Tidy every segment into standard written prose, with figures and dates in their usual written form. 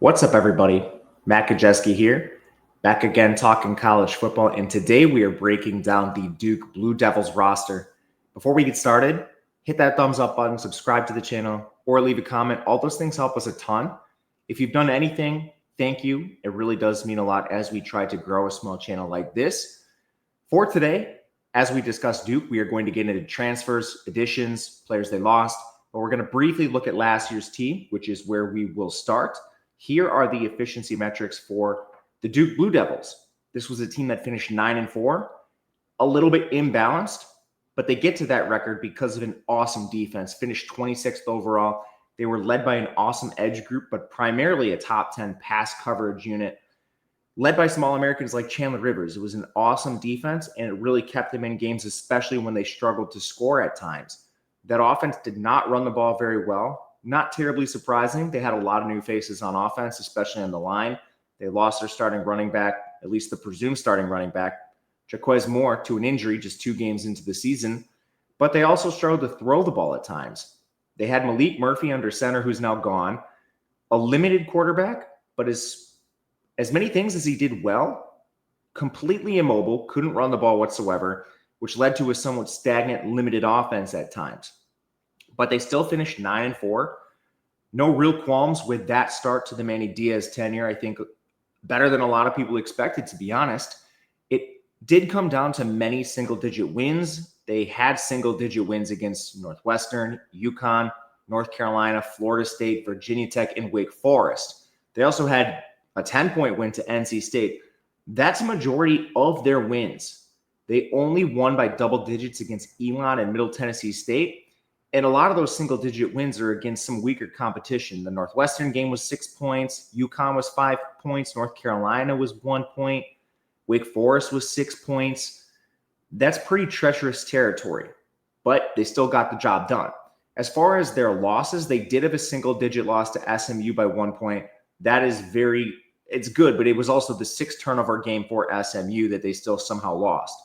What's up, everybody? Matt Gajewski here, back again talking college football, and today we are breaking down the Duke Blue Devils roster. Before we get started, hit that thumbs up button, subscribe to the channel, or leave a comment. All those things help us a ton. If you've done anything, thank you. It really does mean a lot as we try to grow a small channel like this. For today, as we discuss Duke, we are going to get into transfers, additions, players they lost, but we're going to briefly look at last year's team, which is where we will start. Here are the efficiency metrics for the Duke Blue Devils. This was a team that finished 9-4, a little bit imbalanced, but they get to that record because of an awesome defense. Finished 26th overall. They were led by an awesome edge group, but primarily a top 10 pass coverage unit, led by small Americans like Chandler Rivers. It was an awesome defense, and it really kept them in games, especially when they struggled to score at times. That offense did not run the ball very well. Not terribly surprising. They had a lot of new faces on offense, especially on the line. They lost their starting running back, at least the presumed starting running back, Jaquez Moore, to an injury just 2 games into the season. But they also struggled to throw the ball at times. They had Malik Murphy under center, who's now gone. A limited quarterback, but as many things as he did well, completely immobile, couldn't run the ball whatsoever, which led to a somewhat stagnant, limited offense at times. But they still finished 9-4. No real qualms with that start to the Manny Diaz tenure. I think better than a lot of people expected, to be honest. It did come down to many single-digit wins. They had single-digit wins against Northwestern, UConn, North Carolina, Florida State, Virginia Tech, and Wake Forest. They also had a 10-point win to NC State. That's a majority of their wins. They only won by double digits against Elon and Middle Tennessee State. And a lot of those single-digit wins are against some weaker competition. The Northwestern game was 6 points. UConn was 5 points. North Carolina was 1 point. Wake Forest was 6 points. That's pretty treacherous territory, but they still got the job done. As far as their losses, they did have a single-digit loss to SMU by 1 point. That is it's good, but it was also the 6th turnover game for SMU that they still somehow lost.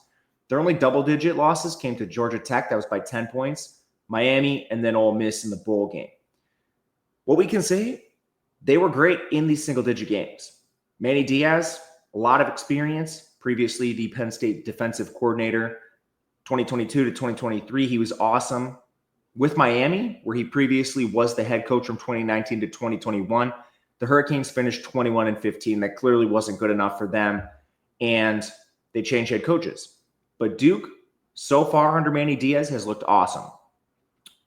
Their only double-digit losses came to Georgia Tech. That was by 10 points. Miami, and then Ole Miss in the bowl game. What we can say, they were great in these single-digit games. Manny Diaz, a lot of experience, previously the Penn State defensive coordinator, 2022 to 2023. He was awesome. With Miami, where he previously was the head coach from 2019 to 2021, the Hurricanes finished 21-15. That clearly wasn't good enough for them, and they changed head coaches. But Duke, so far under Manny Diaz, has looked awesome.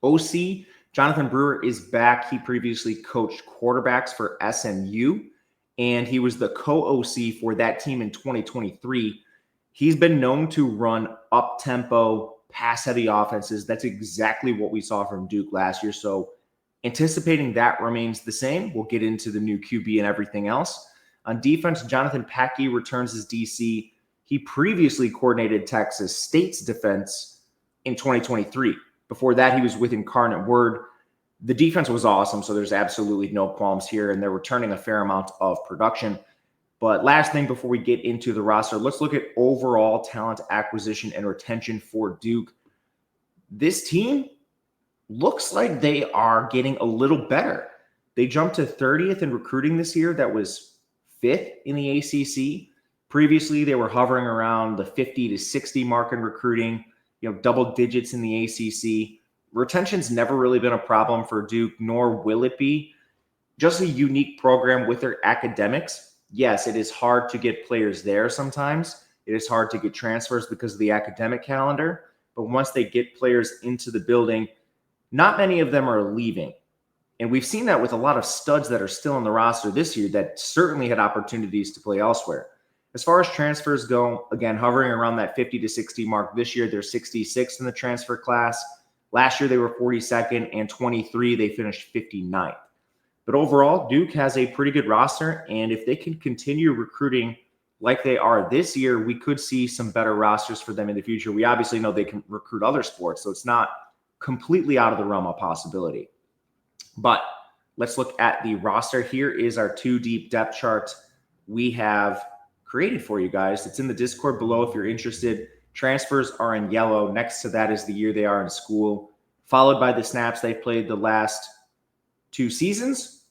OC, Jonathan Brewer, is back. He previously coached quarterbacks for SMU, and he was the co-OC for that team in 2023. He's been known to run up-tempo, pass-heavy offenses. That's exactly what we saw from Duke last year. So anticipating that remains the same. We'll get into the new QB and everything else. On defense, Jonathan Packey returns as DC. He previously coordinated Texas State's defense in 2023. Before that, he was with Incarnate Word. The defense was awesome, so there's absolutely no qualms here, and they're returning a fair amount of production. But last thing before we get into the roster, let's look at overall talent acquisition and retention for Duke. This team looks like they are getting a little better. They jumped to 30th in recruiting this year. That was 5th in the ACC. Previously, they were hovering around the 50 to 60 mark in recruiting. Double digits in the ACC. Retention's never really been a problem for Duke, nor will it be. Just a unique program with their academics. Yes, it is hard to get players there sometimes. It is hard to get transfers because of the academic calendar. But once they get players into the building, not many of them are leaving. And we've seen that with a lot of studs that are still on the roster this year that certainly had opportunities to play elsewhere. As far as transfers go, again, hovering around that 50 to 60 mark this year, they're 66th in the transfer class. Last year, they were 42nd, and 23, they finished 59th. But overall, Duke has a pretty good roster, and if they can continue recruiting like they are this year, we could see some better rosters for them in the future. We obviously know they can recruit other sports, so it's not completely out of the realm of possibility. But let's look at the roster. Here is our 2-deep depth chart we have created for you guys. It's in the Discord below if you're interested. Transfers are in yellow. Next to that is the year they are in school, followed by the snaps they've played the last 2 seasons,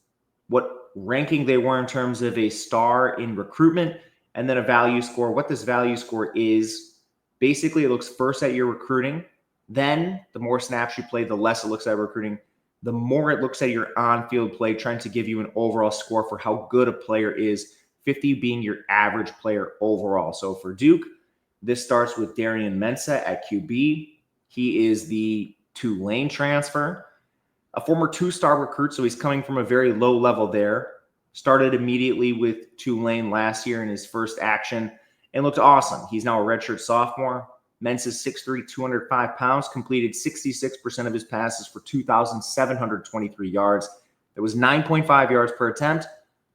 what ranking they were in terms of a star in recruitment, and then a value score. What this value score is, basically it looks first at your recruiting, then the more snaps you play, the less it looks at recruiting, the more it looks at your on-field play, trying to give you an overall score for how good a player is, 50 being your average player overall. So for Duke, this starts with Darian Mensah at QB. He is the Tulane transfer, a former two-star recruit, so he's coming from a very low level there. Started immediately with Tulane last year in his first action and looked awesome. He's now a redshirt sophomore. Mensah's 6'3", 205 pounds, completed 66% of his passes for 2,723 yards. That was 9.5 yards per attempt,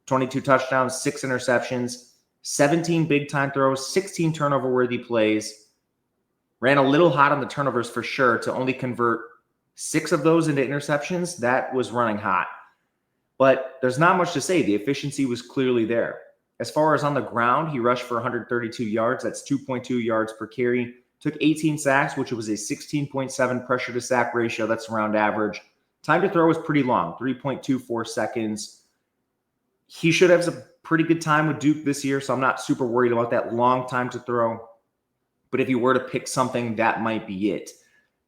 22 touchdowns, 6 interceptions, 17 big-time throws, 16 turnover-worthy plays. Ran a little hot on the turnovers for sure to only convert 6 of those into interceptions. That was running hot. But there's not much to say. The efficiency was clearly there. As far as on the ground, he rushed for 132 yards. That's 2.2 yards per carry. Took 18 sacks, which was a 16.7 pressure to sack ratio. That's around average. Time to throw was pretty long, 3.24 seconds. He should have a pretty good time with Duke this year, so I'm not super worried about that long time to throw. But if you were to pick something, that might be it.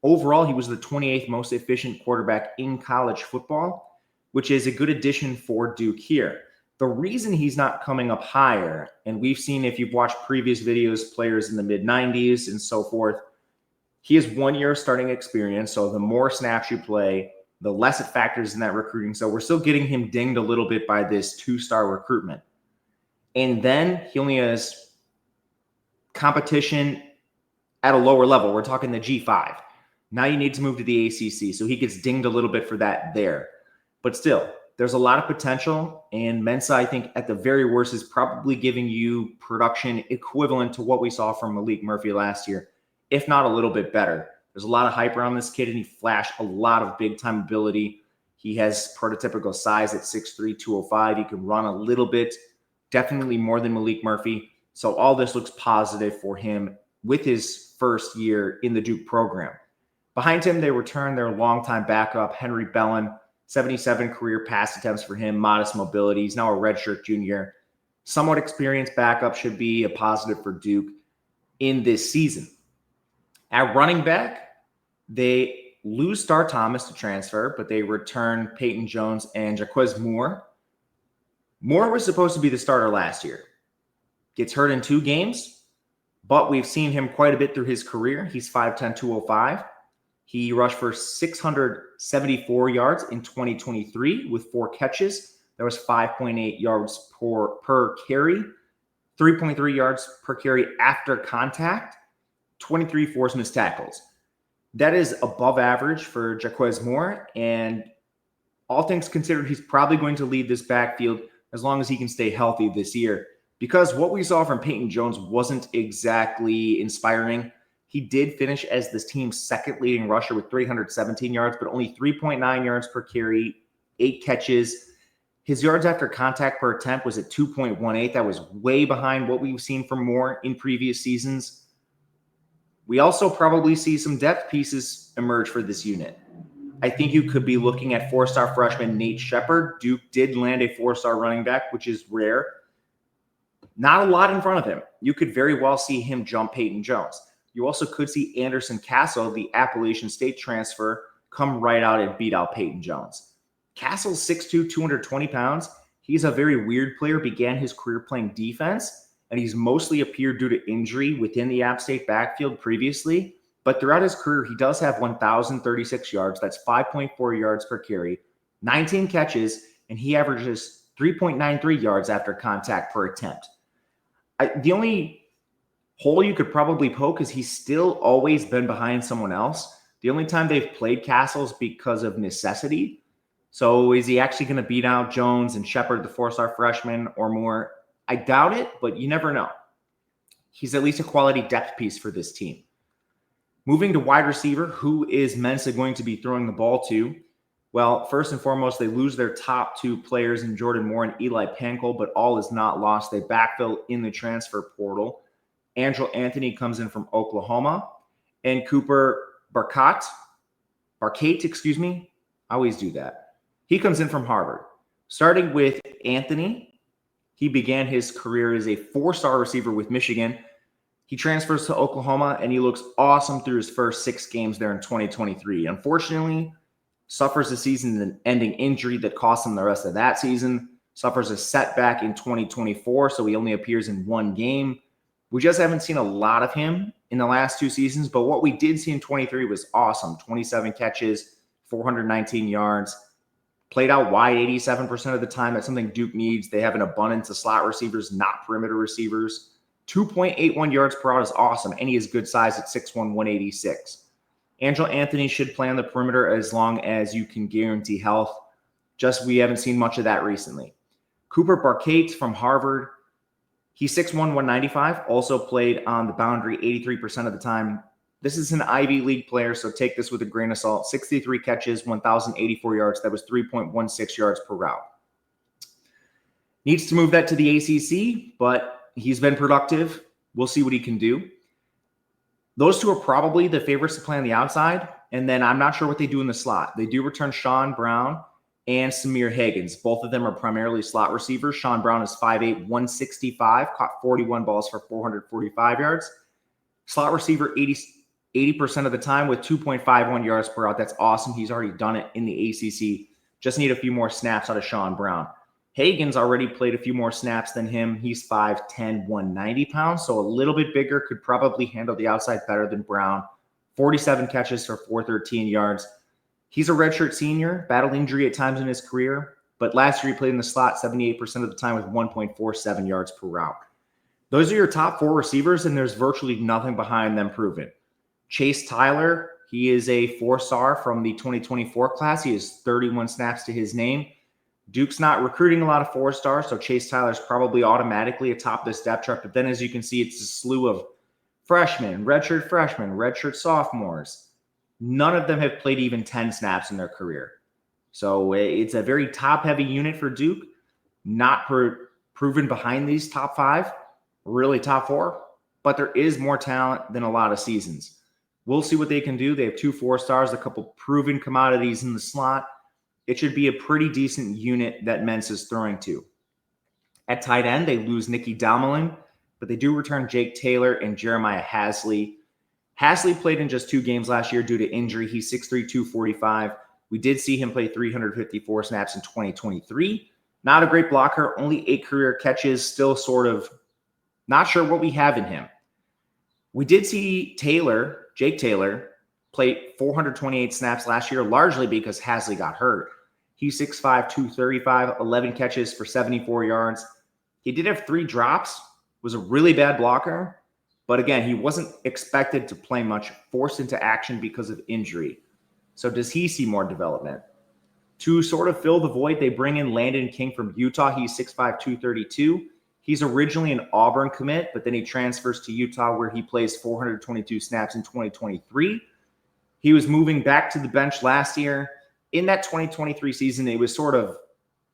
Overall, he was the 28th most efficient quarterback in college football, which is a good addition for Duke here. The reason he's not coming up higher, and we've seen if you've watched previous videos, players in the mid-90s and so forth, he has 1 year starting experience, so the more snaps you play, the less it factors in that recruiting. So we're still getting him dinged a little bit by this two-star recruitment. And then he only has competition at a lower level. We're talking the G5. Now you need to move to the ACC, so he gets dinged a little bit for that there. But still, there's a lot of potential, and Mensah, I think, at the very worst, is probably giving you production equivalent to what we saw from Malik Murphy last year, if not a little bit better. There's a lot of hype around this kid, and he flashed a lot of big-time ability. He has prototypical size at 6'3", 205. He can run a little bit, definitely more than Malik Murphy. So all this looks positive for him with his first year in the Duke program. Behind him, they return their longtime backup, Henry Bellin, 77 career pass attempts for him, modest mobility. He's now a redshirt junior. Somewhat experienced backup, should be a positive for Duke in this season. At running back, they lose Star Thomas to transfer, but they return Peyton Jones and Jaquez Moore. Moore was supposed to be the starter last year. Gets hurt in 2 games, but we've seen him quite a bit through his career. He's 5'10", 205. He rushed for 674 yards in 2023 with 4 catches. That was 5.8 yards per carry, 3.3 yards per carry after contact, 23 forced missed tackles. That is above average for Jaquez Moore, and all things considered, he's probably going to lead this backfield as long as he can stay healthy this year, because what we saw from Peyton Jones wasn't exactly inspiring. He did finish as this team's second leading rusher with 317 yards, but only 3.9 yards per carry, 8 catches. His yards after contact per attempt was at 2.18. That was way behind what we've seen from Moore in previous seasons. We also probably see some depth pieces emerge for this unit. I think you could be looking at 4-star freshman Nate Shepard. Duke did land a 4-star running back, which is rare. Not a lot in front of him. You could very well see him jump Peyton Jones. You also could see Anderson Castle, the Appalachian State transfer, come right out and beat out Peyton Jones. Castle's 6'2", 220 pounds. He's a very weird player, began his career playing defense, and he's mostly appeared due to injury within the App State backfield previously. But throughout his career, he does have 1,036 yards. That's 5.4 yards per carry, 19 catches, and he averages 3.93 yards after contact per attempt. The only hole you could probably poke is he's still always been behind someone else. The only time they've played Castle is because of necessity. So is he actually going to beat out Jones and Shepard, the 4-star freshman, or more? I doubt it, but you never know. He's at least a quality depth piece for this team. Moving to wide receiver, who is Mensah going to be throwing the ball to? Well, first and foremost, they lose their top 2 players in Jordan Moore and Eli Pankel, but all is not lost. They backfill in the transfer portal. Andrew Anthony comes in from Oklahoma, and Cooper Barkate, I always do that. He comes in from Harvard. Starting with Anthony, he began his career as a 4-star receiver with Michigan. He transfers to Oklahoma, and he looks awesome through his first 6 games there in 2023. Unfortunately, suffers a season-ending injury that cost him the rest of that season, suffers a setback in 2024, so he only appears in 1 game. We just haven't seen a lot of him in the last 2 seasons, but what we did see in 23 was awesome. 27 catches, 419 yards, played out wide 87% of the time. That's something Duke needs. They have an abundance of slot receivers, not perimeter receivers. 2.81 yards per route is awesome, and he is good size at 6'1", 186. Angel Anthony should play on the perimeter as long as you can guarantee health. Just we haven't seen much of that recently. Cooper Barcate from Harvard. He's 6'1", 195, also played on the boundary 83% of the time. This is an Ivy League player, so take this with a grain of salt. 63 catches, 1,084 yards. That was 3.16 yards per route. Needs to move that to the ACC, but he's been productive. We'll see what he can do. Those two are probably the favorites to play on the outside, and then I'm not sure what they do in the slot. They do return Sean Brown and Samir Higgins. Both of them are primarily slot receivers. Sean Brown is 5'8", 165, caught 41 balls for 445 yards. Slot receiver 80% of the time with 2.51 yards per route. That's awesome. He's already done it in the ACC. Just need a few more snaps out of Sean Brown. Higgins already played a few more snaps than him. He's 5'10", 190 pounds, so a little bit bigger, could probably handle the outside better than Brown. 47 catches for 413 yards. He's a redshirt senior, battled injury at times in his career, but last year he played in the slot 78% of the time with 1.47 yards per route. Those are your top 4 receivers, and there's virtually nothing behind them proven. Chase Tyler, he is a 4-star from the 2024 class. He has 31 snaps to his name. Duke's not recruiting a lot of 4-stars, so Chase Tyler's probably automatically atop this depth chart. But then, as you can see, it's a slew of freshmen, redshirt sophomores. None of them have played even 10 snaps in their career. So it's a very top-heavy unit for Duke, not proven behind these top 5, really top 4, but there is more talent than a lot of seasons. We'll see what they can do. They have 2 4-stars, a couple proven commodities in the slot. It should be a pretty decent unit that Mentz is throwing to. At tight end, they lose Nicky Damelin, but they do return Jake Taylor and Jeremiah Hasley. Hasley played in just 2 games last year due to injury. He's 6'3", 245. We did see him play 354 snaps in 2023. Not a great blocker, only 8 career catches, still sort of not sure what we have in him. We did see Jake Taylor, played 428 snaps last year, largely because Hasley got hurt. He's 6'5", 235, 11 catches for 74 yards. He did have 3 drops, was a really bad blocker, but again, he wasn't expected to play much, forced into action because of injury. So does he see more development? To sort of fill the void, they bring in Landon King from Utah. He's 6'5", 232. He's originally an Auburn commit, but then he transfers to Utah where he plays 422 snaps in 2023. He was moving back to the bench last year. In that 2023 season, it was sort of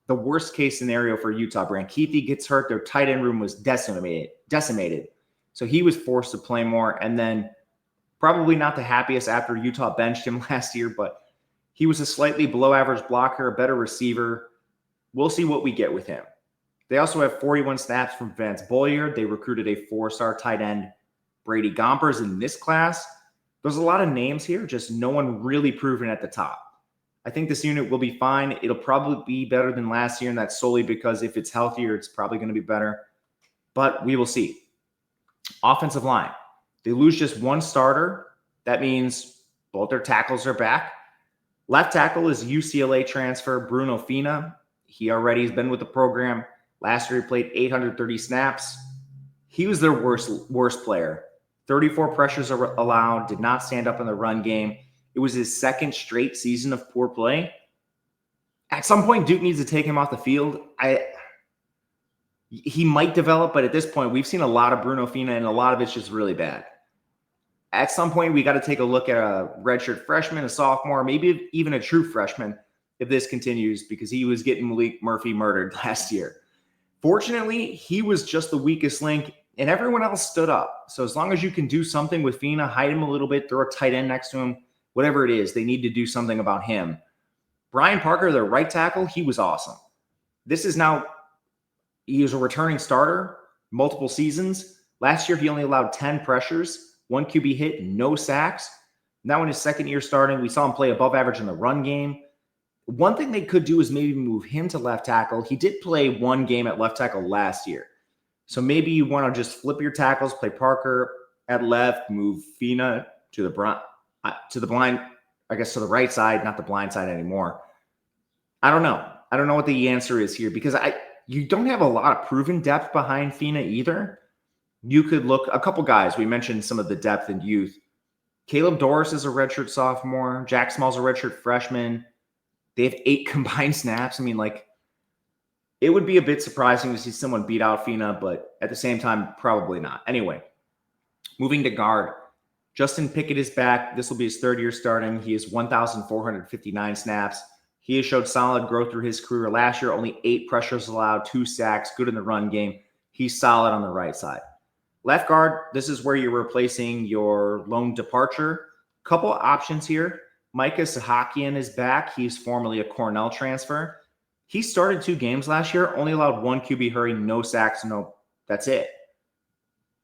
the worst case scenario for Utah. Brand Keithy gets hurt. Their tight end room was decimated. So he was forced to play more, and then probably not the happiest after Utah benched him last year, but he was a slightly below average blocker, a better receiver. We'll see what we get with him. They also have 41 snaps from Vance Boyer. They recruited a 4-star tight end, Brady Gompers, in this class. There's a lot of names here, just no one really proven at the top. I think this unit will be fine. It'll probably be better than last year, and that's solely because if it's healthier, it's probably going to be better. But we will see. Offensive line. They lose just 1 starter. That means both their tackles are back. Left tackle is UCLA transfer Bruno Fina. He already has been with the program. Last year, he played 830 snaps. He was their worst player. 34 pressures are allowed, did not stand up in the run game. It was his 2nd straight season of poor play. At some point, Duke needs to take him off the field. He might develop, but at this point, we've seen a lot of Bruno Fina, and a lot of it's just really bad. At some point, we got to take a look at a redshirt freshman, a sophomore, maybe even a true freshman if this continues, because he was getting Malik Murphy murdered last year. Fortunately, he was just the weakest link, and everyone else stood up. So as long as you can do something with Fina, hide him a little bit, throw a tight end next to him, whatever it is, they need to do something about him. Brian Parker, their right tackle, he was awesome. This is now, he was a returning starter, multiple seasons. Last year, he only allowed 10 pressures, 1 QB hit, no sacks. Now in his second year starting, we saw him play above average in the run game. One thing they could do is maybe move him to left tackle. He did play one game at left tackle last year. So maybe you want to just flip your tackles, play Parker at left, move Fina to the blind, I guess to the right side, not the blind side anymore. I don't know. I don't know what the answer is here because you don't have a lot of proven depth behind Fina either. You could look a couple guys. We mentioned some of the depth and youth. Caleb Doris is a redshirt sophomore. Jack Small's a redshirt freshman. They have 8 combined snaps. I mean, like, it would be a bit surprising to see someone beat out Fina, but at the same time, probably not. Anyway, moving to guard. Justin Pickett is back. This will be his third year starting. He has 1,459 snaps. He has showed solid growth through his career. Last year, only 8 pressures allowed, 2 sacks, good in the run game. He's solid on the right side. Left guard, this is where you're replacing your lone departure. Couple options here. Micah Sahakian is back. He's formerly a Cornell transfer. He started 2 games last year, only allowed 1 QB hurry, no sacks, that's it.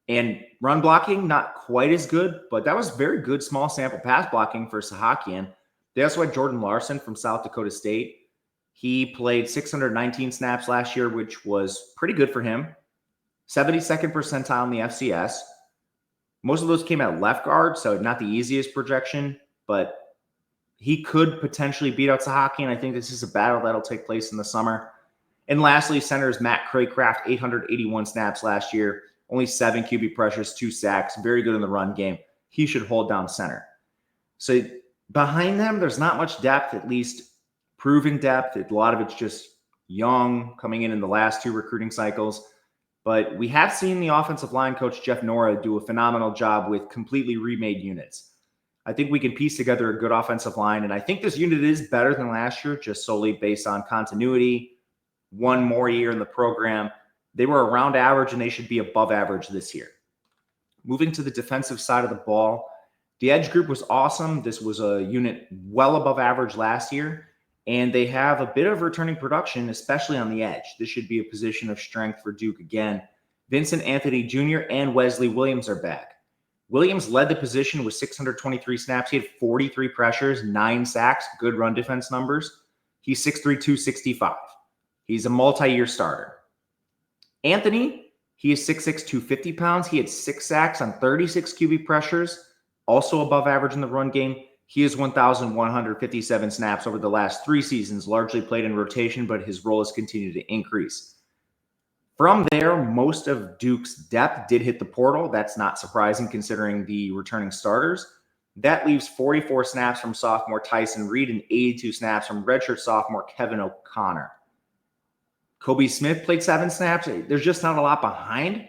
And run blocking, not quite as good, but that was very good small sample pass blocking for Sahakian. They also had Jordan Larson from South Dakota State. He played 619 snaps last year, which was pretty good for him. 72nd percentile in the FCS. Most of those came at left guard, so not the easiest projection, but he could potentially beat out Sahakian. I think this is a battle that'll take place in the summer. And lastly, center is Matt Craycraft, 881 snaps last year, only 7 QB pressures, 2 sacks, very good in the run game. He should hold down center. So behind them, there's not much depth, at least proven depth. A lot of it's just young, coming in the last 2 recruiting cycles. But we have seen the offensive line coach, Jeff Nora, do a phenomenal job with completely remade units. I think we can piece together a good offensive line, and I think this unit is better than last year, just solely based on continuity. One more year in the program. They were around average, and they should be above average this year. Moving to the defensive side of the ball, the edge group was awesome. This was a unit well above average last year, and they have a bit of returning production, especially on the edge. This should be a position of strength for Duke again. Vincent Anthony Jr. and Wesley Williams are back. Williams led the position with 623 snaps. He had 43 pressures, 9 sacks, good run defense numbers. He's 6'3", 265. He's a multi-year starter. Anthony, he is 6'6", 250 pounds. He had 6 sacks on 36 QB pressures, also above average in the run game. He has 1,157 snaps over the last 3 seasons, largely played in rotation, but his role has continued to increase. From there, most of Duke's depth did hit the portal. That's not surprising considering the returning starters. That leaves 44 snaps from sophomore Tyson Reed and 82 snaps from redshirt sophomore Kevin O'Connor. Kobe Smith played 7 snaps. There's just not a lot behind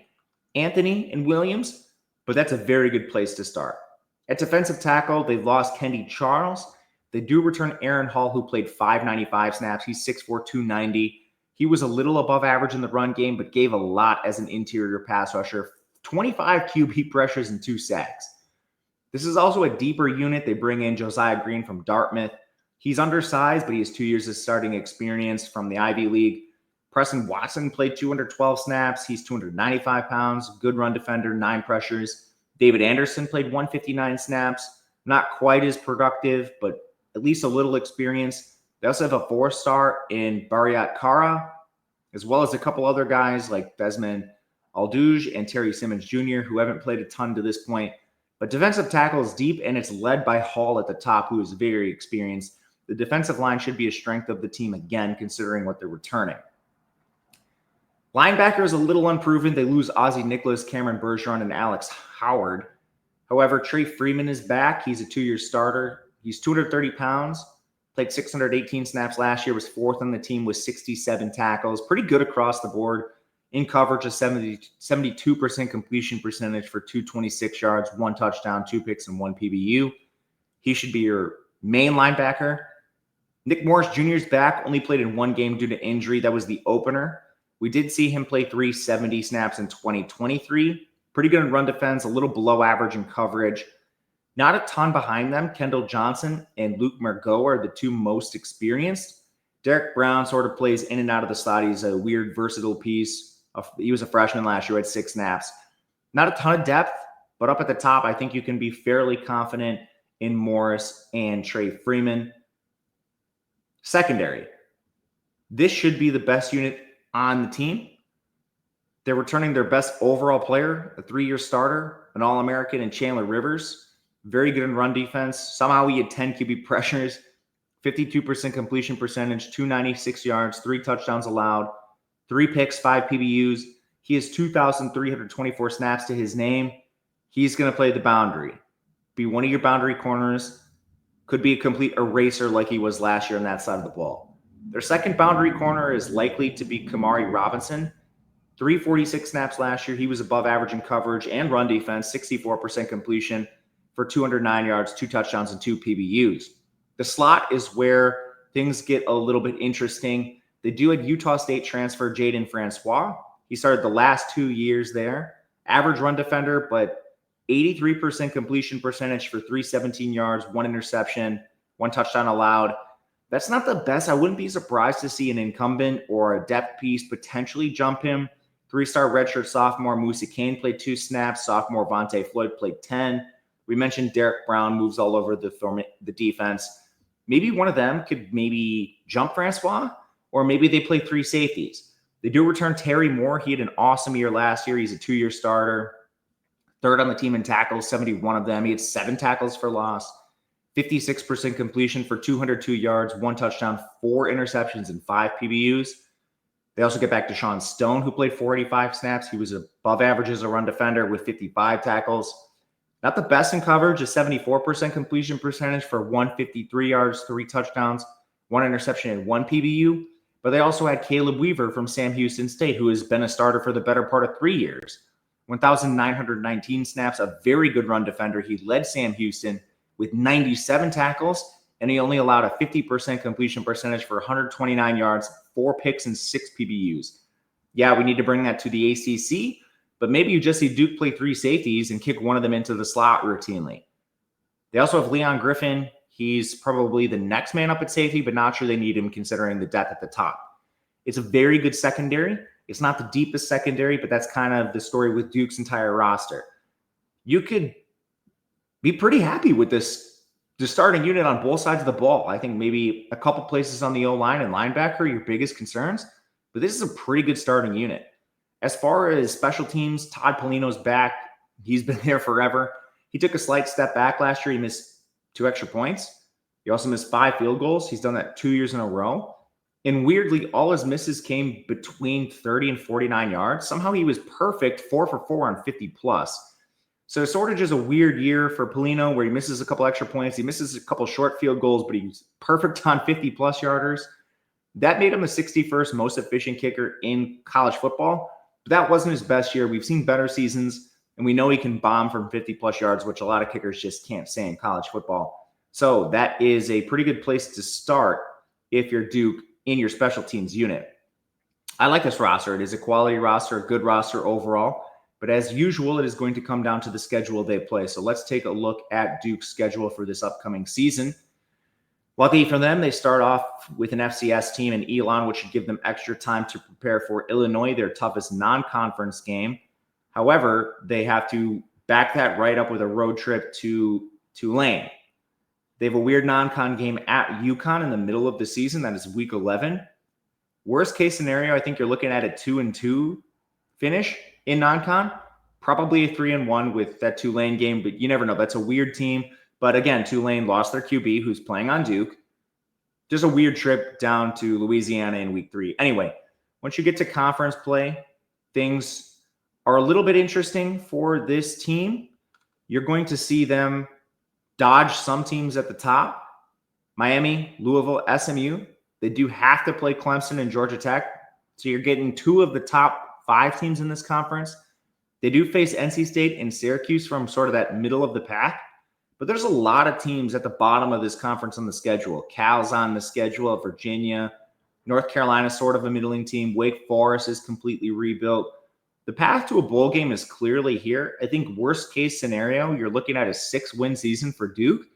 Anthony and Williams, but that's a very good place to start. At defensive tackle, they've lost Kendi Charles. They do return Aaron Hall, who played 595 snaps. He's 6'4", 290. He was a little above average in the run game, but gave a lot as an interior pass rusher. 25 QB pressures and 2 sacks. This is also a deeper unit. They bring in Josiah Green from Dartmouth. He's undersized, but he has 2 years of starting experience from the Ivy League. Preston Watson played 212 snaps. He's 295 pounds, good run defender, 9 pressures. David Anderson played 159 snaps. Not quite as productive, but at least a little experience. They also have a 4-star in Bariat Kara, as well as a couple other guys like Besman Alduge and Terry Simmons Jr., who haven't played a ton to this point. But defensive tackle is deep, and it's led by Hall at the top, who is very experienced. The defensive line should be a strength of the team again, considering what they're returning. Linebacker is a little unproven. They lose Ozzie Nicholas, Cameron Bergeron, and Alex Howard. However, Trey Freeman is back. He's a 2-year starter. He's 230 pounds, played 618 snaps last year, was 4th on the team with 67 tackles. Pretty good across the board. In coverage, a 72% completion percentage for 226 yards, 1 touchdown, 2 picks, and 1 PBU. He should be your main linebacker. Nick Morris Jr. is back, only played in 1 game due to injury. That was the opener. We did see him play 370 snaps in 2023. Pretty good in run defense, a little below average in coverage. Not a ton behind them. Kendall Johnson and Luke Margot are the 2 most experienced. Derek Brown sort of plays in and out of the slot. He's a weird, versatile piece. He was a freshman last year, had 6 snaps. Not a ton of depth, but up at the top, I think you can be fairly confident in Morris and Trey Freeman. Secondary. This should be the best unit on the team. They're returning their best overall player, a 3-year starter, an All-American in Chandler Rivers. Very good in run defense. Somehow he had 10 QB pressures, 52% completion percentage, 296 yards, 3 touchdowns allowed, 3 picks, 5 PBUs. He has 2,324 snaps to his name. He's going to play the boundary, be one of your boundary corners, could be a complete eraser like he was last year on that side of the ball. Their second boundary corner is likely to be Kamari Robinson. 346 snaps last year. He was above average in coverage and run defense, 64% completion for 209 yards, 2 touchdowns, and 2 PBUs. The slot is where things get a little bit interesting. They do have Utah State transfer Jaden Francois. He started the last 2 years there. Average run defender, but 83% completion percentage for 317 yards, 1 interception, 1 touchdown allowed. That's not the best. I wouldn't be surprised to see an incumbent or a depth piece potentially jump him. 3-star redshirt sophomore Musa Kane played 2 snaps. Sophomore Vontae Floyd played 10. We mentioned Derek Brown moves all over the defense. Maybe one of them could maybe jump Francois, or maybe they play 3 safeties. They do return Terry Moore. He had an awesome year last year. He's a 2-year starter. 3rd on the team in tackles, 71 of them. He had 7 tackles for loss, 56% completion for 202 yards, 1 touchdown, 4 interceptions, and 5 PBUs. They also get back to Sean Stone, who played 485 snaps. He was above average as a run defender with 55 tackles. Not the best in coverage, a 74% completion percentage for 153 yards, 3 touchdowns, 1 interception, and 1 PBU. But they also had Caleb Weaver from Sam Houston State, who has been a starter for the better part of 3 years. 1,919 snaps, a very good run defender. He led Sam Houston with 97 tackles, and he only allowed a 50% completion percentage for 129 yards, 4 picks, and 6 PBUs. Yeah, we need to bring that to the ACC, but maybe you just see Duke play 3 safeties and kick one of them into the slot routinely. They also have Leon Griffin. He's probably the next man up at safety, but not sure they need him considering the depth at the top. It's a very good secondary. It's not the deepest secondary, but that's kind of the story with Duke's entire roster. You could be pretty happy with the starting unit on both sides of the ball. I think maybe a couple places on the O-line and linebacker are your biggest concerns, but this is a pretty good starting unit. As far as special teams, Todd Polino's back. He's been there forever. He took a slight step back last year. He missed 2 extra points. He also missed 5 field goals. He's done that 2 years in a row. And weirdly, all his misses came between 30 and 49 yards. Somehow he was perfect, 4 for 4 on 50 plus. So sort of just a weird year for Polino where he misses a couple extra points. He misses a couple short field goals, but he's perfect on 50 plus yarders. That made him the 61st most efficient kicker in college football. But that wasn't his best year. We've seen better seasons, and we know he can bomb from 50 plus yards, which a lot of kickers just can't say in college football. So that is a pretty good place to start if you're Duke in your special teams unit. I like this roster. It is a quality roster, a good roster overall. But as usual, it is going to come down to the schedule they play. So let's take a look at Duke's schedule for this upcoming season. Lucky for them, they start off with an FCS team in Elon, which should give them extra time to prepare for Illinois, their toughest non-conference game. However, they have to back that right up with a road trip to Tulane. They have a weird non-con game at UConn in the middle of the season. That is week 11. Worst case scenario, I think you're looking at a 2-2 finish in non-con. Probably a 3-1 with that Tulane game, but you never know. That's a weird team. But again, Tulane lost their QB who's playing on Duke. Just a weird trip down to Louisiana in week 3. Anyway, once you get to conference play, things are a little bit interesting for this team. You're going to see them dodge some teams at the top. Miami, Louisville, SMU. They do have to play Clemson and Georgia Tech. So you're getting 2 of the top 5 teams in this conference. They do face NC State and Syracuse from sort of that middle of the pack. But there's a lot of teams at the bottom of this conference on the schedule. Cal's on the schedule, Virginia. North Carolina, sort of a middling team. Wake Forest is completely rebuilt. The path to a bowl game is clearly here. I think worst case scenario, you're looking at a 6-win season for Duke.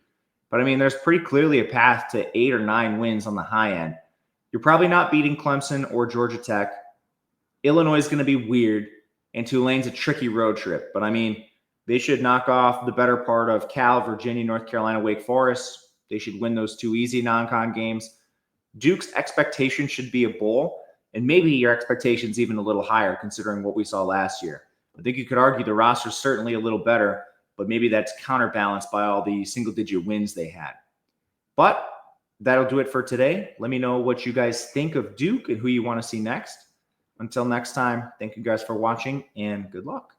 But I mean, there's pretty clearly a path to 8 or 9 wins on the high end. You're probably not beating Clemson or Georgia Tech. Illinois is going to be weird, and Tulane's a tricky road trip. But I mean, they should knock off the better part of Cal, Virginia, North Carolina, Wake Forest. They should win those two easy non-con games. Duke's expectation should be a bowl, and maybe your expectation's even a little higher considering what we saw last year. I think you could argue the roster's certainly a little better, but maybe that's counterbalanced by all the single-digit wins they had. But that'll do it for today. Let me know what you guys think of Duke and who you want to see next. Until next time, thank you guys for watching, and good luck.